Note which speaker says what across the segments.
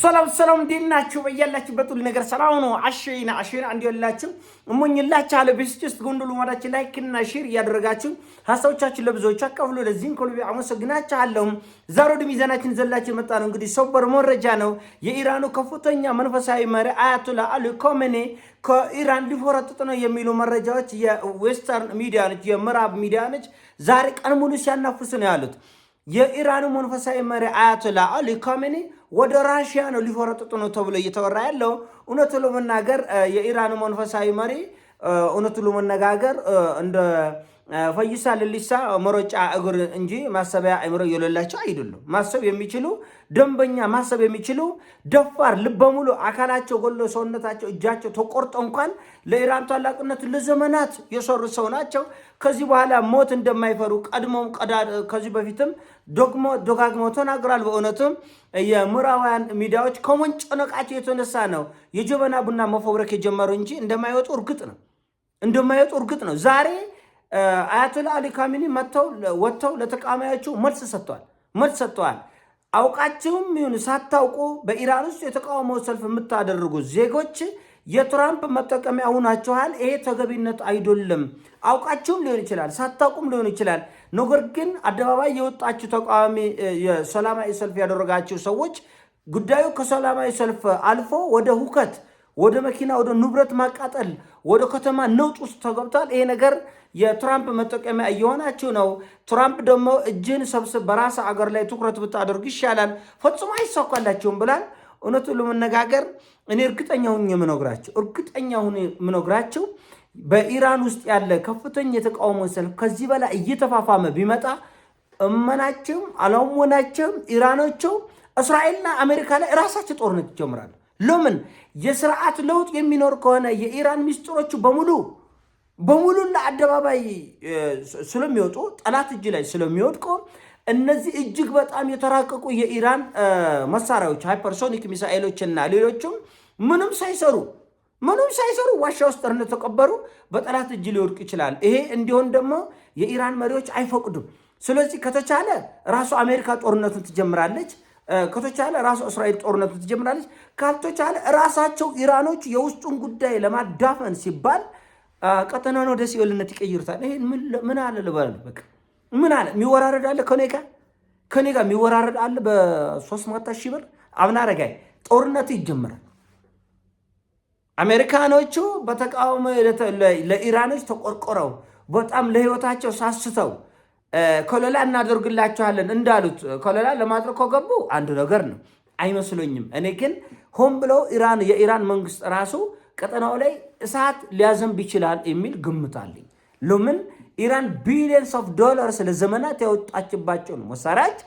Speaker 1: ሰላም ዲናችሁ በያላችሁበት ሁሉ ነገር ሰላም ነው። አሽይና እንዲላችሁ እሞኝላችሁ አለ ቢስጭስ ጎንደሉ ማዳች ላይክ እና ሼር ያደረጋችሁ ሐሳቦቻችሁን ለብዙዎች አቀብሉ። ለዚህም ኮልቢ አመሰግናችኋለሁ። ዛሬ ወደ ሚዛናችን ዘላችሁ መጣ ነው። እንግዲህ ሰበር መረጃ ነው። የኢራኑ ከፍተኛ መንፈሳዊ መሪ አያቶላ አሊ ኮሜኒ ከኢራን ሊፈረጥጥ ነው የሚሉ መረጃዎች የዌስተርን ሚዲያ ነች የምዕራብ ሚዲያ ነች ዛሬ ቀን ሙሉ ሲያናፍሱ ነው ያሉት። የኢራኑ መንፈሳዊ መሪ አያቶላ አሊ ኮሜኒ ወደ ራሽያ ነው ሊፈረጥጡ ነው ተብሎ እየተወራ ያለው። እውነቱ ለመናገር የኢራኑ መንፈሳዊ መሪ እውነቱ ለመነጋገር እንደ ፈይሳ ለሊሳ መሮጫ እግር እንጂ ማሰቢያ አይምሮ የሌላቸው አይደሉም። ማሰብ የሚችሉ ደንበኛ ማሰብ የሚችሉ ደፋር ልበሙሉ አካላቸው ጎሎ ሰውነታቸው እጃቸው ተቆርጦ እንኳን ለኢራን ታላቅነት ለዘመናት የሰሩ ሰው ናቸው። ከዚህ በኋላ ሞት እንደማይፈሩ ቀድሞም ከዚህ በፊትም ደጋግሞ ተናግሯል። በእውነቱም የምዕራባውያን ሚዲያዎች ከመንጨነቃቸው የተነሳ ነው የጀበና ቡና መፈብረክ የጀመሩ እንጂ እንደማይወጡ እርግጥ ነው። ዛሬ አያቶላ አሊ ካሚኒ ወጥተው ለተቃዋሚዎቹ መልስ ሰጥተዋል። አውቃችሁም ይሁን ሳታውቁ በኢራን ውስጥ የተቃውሞ ሰልፍ የምታደርጉ ዜጎች የትራምፕ መጠቀሚያ ሆናችኋል። ይሄ ተገቢነት አይደለም። አውቃችሁም ሊሆን ይችላል፣ ሳታውቁም ሊሆን ይችላል። ነገር ግን አደባባይ የወጣችሁ ተቃዋሚ የሰላማዊ ሰልፍ ያደረጋችሁ ሰዎች ጉዳዩ ከሰላማዊ ሰልፍ አልፎ ወደ ሁከት፣ ወደ መኪና፣ ወደ ንብረት ማቃጠል፣ ወደ ከተማ ነውጥ ውስጥ ተገብቷል። ይሄ ነገር የትራምፕ መጠቀሚያ እየሆናችሁ ነው። ትራምፕ ደግሞ እጅን ሰብስብ በራስ አገር ላይ ትኩረት ብታደርጉ ይሻላል፣ ፈጽሞ አይሳካላችሁም ብላል። እውነቱን ለመነጋገር እኔ እርግጠኛ ሁኜ የምነግራቸው በኢራን ውስጥ ያለ ከፍተኛ የተቃውሞ ሰልፍ ከዚህ በላይ እየተፋፋመ ቢመጣ እመናቸውም አላወናቸውም ኢራኖቸው እስራኤልና አሜሪካ ላይ ራሳቸው ጦርነት ይጀምራሉ። ለምን? የስርዓት ለውጥ የሚኖር ከሆነ የኢራን ሚስጥሮቹ በሙሉ ለአደባባይ ስለሚወጡ ጠላት እጅ ላይ ስለሚወድቁ እነዚህ እጅግ በጣም የተራቀቁ የኢራን መሳሪያዎች ሃይፐርሶኒክ ሚሳኤሎችና ሌሎችም ምንም ሳይሰሩ ዋሻ ውስጥ እንደተቀበሩ በጠላት እጅ ሊወድቁ ይችላል። ይሄ እንዲሆን ደግሞ የኢራን መሪዎች አይፈቅዱም። ስለዚህ ከተቻለ ራሱ አሜሪካ ጦርነቱን ትጀምራለች፣ ከተቻለ ራሱ እስራኤል ጦርነቱን ትጀምራለች፣ ካልተቻለ ራሳቸው ኢራኖች የውስጡን ጉዳይ ለማዳፈን ሲባል ቀጠናውን ወደ ሲኦልነት ይቀይሩታል። ይሄ ምን አለ ልበል፣ በቃ ምን አለ የሚወራረድ አለ ከኔ ጋር የሚወራረድ አለ በ300 ሺህ ብር አብናረጋይ ጦርነቱ ይጀምራል። አሜሪካኖቹ በተቃውሞ ለኢራኖች ተቆርቆረው በጣም ለህይወታቸው ሳስተው ኮሎላ እናደርግላቸዋለን እንዳሉት ኮሎላ ለማድረግ ከገቡ አንዱ ነገር ነው አይመስለኝም። እኔ ግን ሆን ብለው የኢራን መንግስት ራሱ ቀጠናው ላይ እሳት ሊያዘንብ ይችላል የሚል ግምት አለኝ። ለምን? ኢራን ቢሊየንስ ኦፍ ዶላርስ ለዘመናት ያወጣችባቸው ነው መሳሪያዎች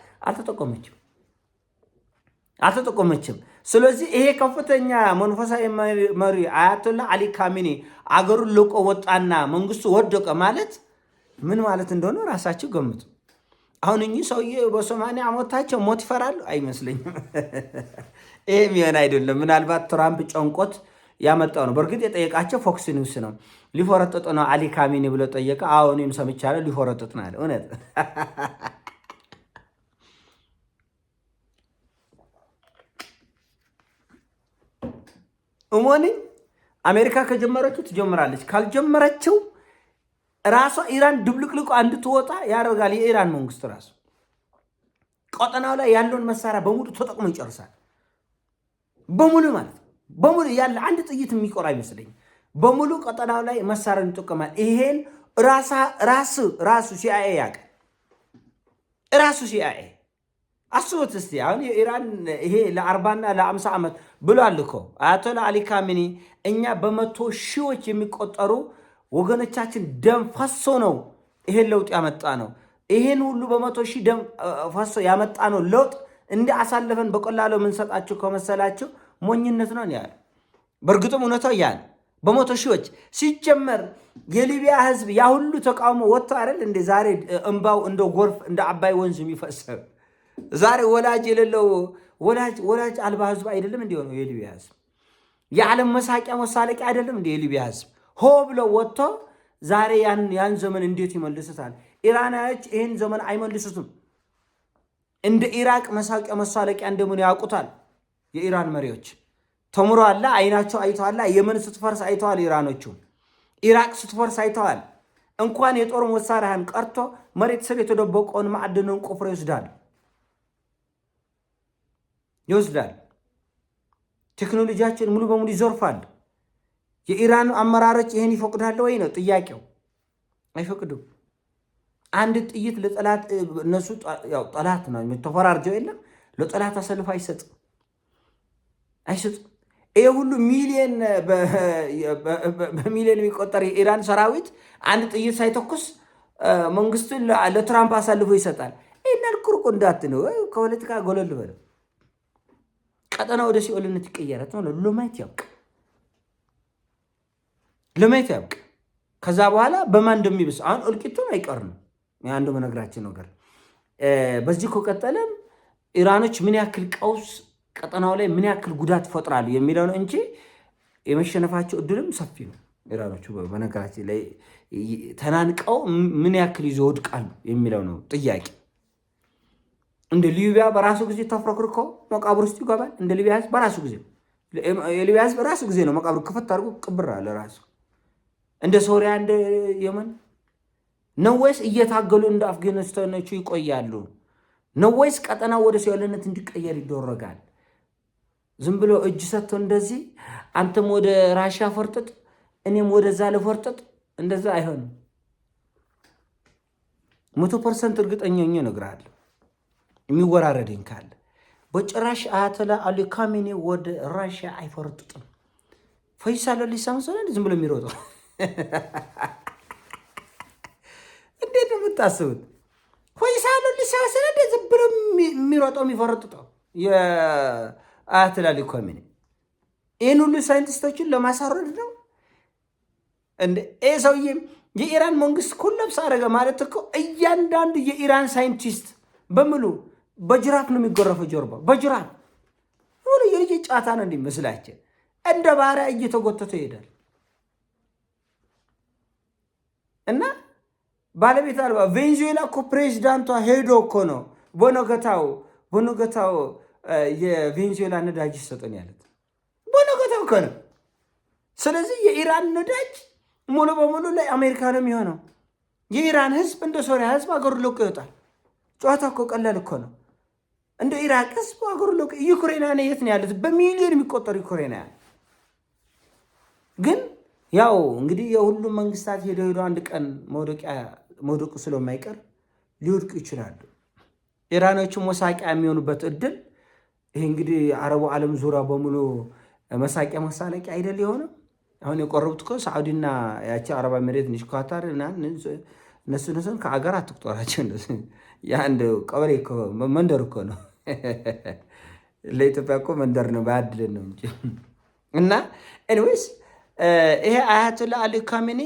Speaker 1: አልተጠቀመችም። ስለዚህ ይሄ ከፍተኛ መንፈሳዊ መሪ አያቶላ አሊ ካሚኒ አገሩን ለቆ ወጣና መንግስቱ ወደቀ ማለት ምን ማለት እንደሆነ ራሳቸው ገምቱ። አሁን እኚህ ሰውዬ በ80 ዓመታቸው ሞት ይፈራሉ? አይመስለኝም። ይሄ የሚሆን አይደለም። ምናልባት ትራምፕ ጨንቆት ያመጣው ነው። በእርግጥ የጠየቃቸው ፎክስ ኒውስ ነው። ሊፈረጥጥ ነው አሊ ካሚኒ ብሎ ጠየቀ። አዎ እኔም ሰምቻለሁ፣ ሊፈረጥጥ ነው አለ። እውነት እሞኒ አሜሪካ ከጀመረችው ትጀምራለች፣ ካልጀመረችው ራሷ ኢራን ድብልቅልቁ እንድትወጣ ያደርጋል። የኢራን መንግስት ራሱ ቀጠናው ላይ ያለውን መሳሪያ በሙሉ ተጠቅሞ ይጨርሳል። በሙሉ ያለ አንድ ጥይት የሚቆር አይመስለኝ። በሙሉ ቀጠናው ላይ መሳሪያ ይጠቀማል። ይሄን ራሱ ሲአይኤ ያውቃል። ራሱ ሲአይኤ አስቡት እስቲ። አሁን የኢራን ይሄ ለ40 እና ለ50 ዓመት ብሏል እኮ አያቶላ አሊ ካሚኒ እኛ በመቶ ሺዎች የሚቆጠሩ ወገኖቻችን ደም ፈሶ ነው ይሄን ለውጥ ያመጣ ነው። ይሄን ሁሉ በመቶ ሺህ ደም ፈሶ ያመጣ ነው ለውጥ እንደ አሳልፈን በቀላሉ የምንሰጣችሁ ከመሰላችሁ ሞኝነት ነው ያለ። በእርግጥም እውነታው ያን በመቶ ሺዎች ሲጀመር የሊቢያ ህዝብ ያ ሁሉ ተቃውሞ ወጥቶ አይደል እንደ ዛሬ እንባው እንደ ጎርፍ እንደ አባይ ወንዝ የሚፈሰው ዛሬ ወላጅ የሌለው ወላጅ አልባ ህዝብ አይደለም እንደ ሆነው የሊቢያ ህዝብ። የዓለም መሳለቂያ አይደለም እንደ የሊቢያ ህዝብ ሆ ብለው ወጥቶ ዛሬ ያን ዘመን እንዴት ይመልሱታል? ኢራናዎች ይህን ዘመን አይመልሱትም። እንደ ኢራቅ መሳለቂያ እንደምን ያውቁታል። የኢራን መሪዎች ተምሯላ አይናቸው አይተዋላ። የመን ስትፈርስ አይተዋል። ኢራኖቹ ኢራቅ ስትፈርስ አይተዋል። እንኳን የጦር መሳሪያን ቀርቶ መሬት ስር የተደበቀውን ማዕድንን ቆፍሮ ይወስዳል። ቴክኖሎጂያችን ሙሉ በሙሉ ይዘርፋል። የኢራን አመራሮች ይህን ይፈቅዳሉ ወይ ነው ጥያቄው? አይፈቅዱም። አንድ ጥይት ለጠላት እነሱ ያው ጠላት ነው ተፈራርጀው የለም ለጠላት አሰልፍ አይሰጥም። ይሄ ሁሉ ሚሊዮን በሚሊዮን የሚቆጠር የኢራን ሰራዊት አንድ ጥይት ሳይተኩስ መንግስቱን ለትራምፕ አሳልፎ ይሰጣል። ይህን ቁርቁ እንዳት ነው ከፖለቲካ ጎለል በለ ቀጠና ወደ ሲኦልነት ይቀየራል ማለት ለማየት ያብቅ። ከዛ በኋላ በማን እንደሚብስ አሁን እልቂቱም አይቀርም። አንዱ መነግራችን ነገር በዚህ ከቀጠለም ኢራኖች ምን ያክል ቀውስ ቀጠናው ላይ ምን ያክል ጉዳት ፈጥራሉ የሚለው ነው እንጂ የመሸነፋቸው እድልም ሰፊ ነው። ኢራኖቹ በነገራችን ላይ ተናንቀው ምን ያክል ይዘው ወድቃሉ የሚለው ነው ጥያቄ። እንደ ሊቢያ በራሱ ጊዜ ተፍረክርኮ መቃብር ውስጥ ይገባል። እንደ ሊቢያ በራሱ ጊዜ የሊቢያ በራሱ ጊዜ ነው መቃብር ክፈት አድርጎ ቅብር አለ ራሱ። እንደ ሶሪያ እንደ የመን ነው ወይስ እየታገሉ እንደ አፍጋኒስታኖቹ ይቆያሉ? ነው ወይስ ቀጠናው ወደ ሲኦልነት እንዲቀየር ይደረጋል? ዝም ብሎ እጅ ሰጥቶ እንደዚህ አንተም ወደ ራሽያ ፈርጥጥ እኔም ወደዛ ለፈርጥጥ እንደዛ አይሆንም። 100% እርግጠኛ ነኝ እነግርሃለሁ። የሚወራረድኝ ካለ በጭራሽ አያተላ አሊ ካሜኒ ወደ ራሽያ አይፈርጥጥም። ፈይሳል ሊሳምሰን ዝም ብሎ የሚሮጠው እንዴት ነው የምታስቡት? ፈይሳል ሊሳምሰን ዝም ብሎ የሚሮጠው የሚፈርጥጠው የአያተላ አሊ ካሜኒ ይህን ሁሉ ሳይንቲስቶችን ለማሳረድ ነው እንደ ሰውዬ የኢራን መንግስት ኮላፕስ አደረገ ማለት እኮ እያንዳንዱ የኢራን ሳይንቲስት በሙሉ በጅራፍ ነው የሚጎረፈው። ጀርባ በጅራፍ ሁሉ የልጅ ጫታ ነው እንዲመስላቸው እንደ ባሪያ እየተጎተተ ይሄዳል። እና ባለቤት አልባ ቬንዙዌላ እኮ ፕሬዚዳንቷ ሄዶ እኮ ነው በነገታው የቬንዙዌላ ነዳጅ ይሰጠን ያለት በነገታው እኮ ነው። ስለዚህ የኢራን ነዳጅ ሙሉ በሙሉ ላይ አሜሪካ ነው የሚሆነው። የኢራን ህዝብ እንደ ሶሪያ ህዝብ አገሩ ለቆ ይወጣል። ጨዋታ እኮ ቀላል እኮ ነው። እንደ ኢራቅ ህዝብ አገሩ ለቆ ዩክሬናውያን የት ነው ያሉት? በሚሊዮን የሚቆጠሩ ዩክሬናውያን ግን ያው እንግዲህ የሁሉም መንግስታት ሄዶ አንድ ቀን መውደቁ ስለማይቀር ሊወድቁ ይችላሉ። ኢራኖቹ መሳቂያ የሚሆኑበት እድል ይሄ እንግዲህ አረቡ ዓለም ዙሪያ በሙሉ መሳቂያ መሳለቂያ አይደል የሆነ አሁን የቆረቡት እኮ ሳዑዲና ያቺ አረብ ኤሚሬት ንሽ ኳታር እነሱን ከአገር አትቁጠራቸው። የአንድ ቀበሌ መንደር እኮ ነው። ለኢትዮጵያ እኮ መንደር ነው ባያድልን ነው እንጂ። እና ኤኒዌይስ ይሄ አያቶላ አሊ ካሜኒ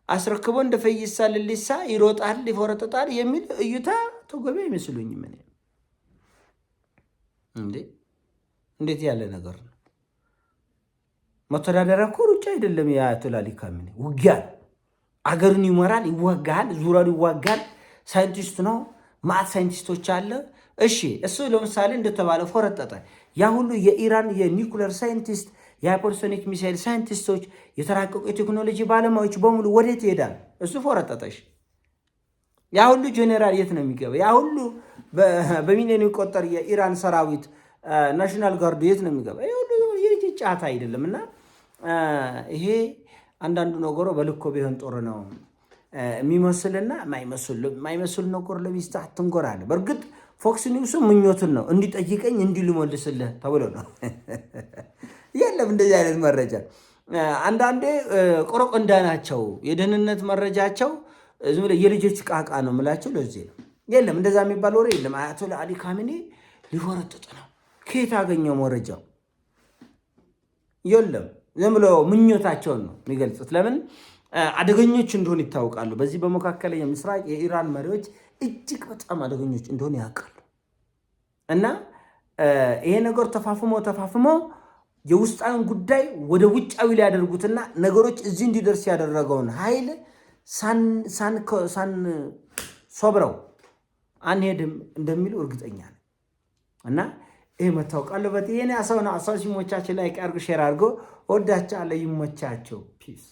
Speaker 1: አስረክቦ እንደ ፈይሳ ልሊሳ ይሮጣል ይፎረጠጣል የሚል እይታ ተገቢ አይመስሉኝም። እንዴት ያለ ነገር ነው? መተዳደሪያ እኮ ሩጫ አይደለም። የአያቶላ አሊ ካሜኒ ውጊያ አገርን ይመራል፣ ይዋጋል፣ ዙሪያውን ይዋጋል። ሳይንቲስት ነው፣ ማዕት ሳይንቲስቶች አለ። እሺ እሱ ለምሳሌ እንደተባለ ፈረጠጠ። ያ ሁሉ የኢራን የኒውክሌር ሳይንቲስት የሃይፐርሶኒክ ሚሳይል ሳይንቲስቶች የተራቀቁ የቴክኖሎጂ ባለሙያዎች በሙሉ ወዴት ይሄዳል? እሱ ፈረጠጠሽ። ያ ሁሉ ጄኔራል የት ነው የሚገባ? ያ ሁሉ በሚሊዮን የሚቆጠር የኢራን ሰራዊት ናሽናል ጋርዱ የት ነው የሚገባ? ይሄ ሁሉ የልጅ ጫታ አይደለም። እና ይሄ አንዳንዱ ነገሩ በልኮ ቢሆን ጦር ነው የሚመስልና የማይመስል ነገር ለሚስት አትንጎራለ። በእርግጥ ፎክስ ኒውሱ ምኞትን ነው እንዲጠይቀኝ እንዲልሞልስልህ ተብሎ ነው። የለም እንደዚህ አይነት መረጃ አንዳንዴ ቆረቆንዳ ናቸው። የደህንነት መረጃቸው ዝም ብለህ የልጆች ቃቃ ነው የምላቸው። ለዚህ ነው የለም እንደዛ የሚባል ወሬ የለም። አያቶላ አሊ ካሜኒ ሊፈረጥጥ ነው። ከየት አገኘው መረጃው? የለም ዝም ብሎ ምኞታቸውን ነው የሚገልጹት። ለምን አደገኞች እንደሆኑ ይታወቃሉ። በዚህ በመካከለኛ ምስራቅ የኢራን መሪዎች እጅግ በጣም አደገኞች እንደሆኑ ያውቃሉ። እና ይሄ ነገር ተፋፍሞ የውስጣን ጉዳይ ወደ ውጫዊ ሊያደርጉትና ነገሮች እዚህ እንዲደርስ ያደረገውን ኃይል ሳንሶብረው አንሄድም እንደሚሉ እርግጠኛ ነኝ። እና ይሄ መታወቅ አለበት። ይሄን ያሰውና አሳው ሲሞቻችን ላይ አድርጉ፣ ሼር አድርጎ ወዳቻለሁ። ይሞቻቸው። ፒስ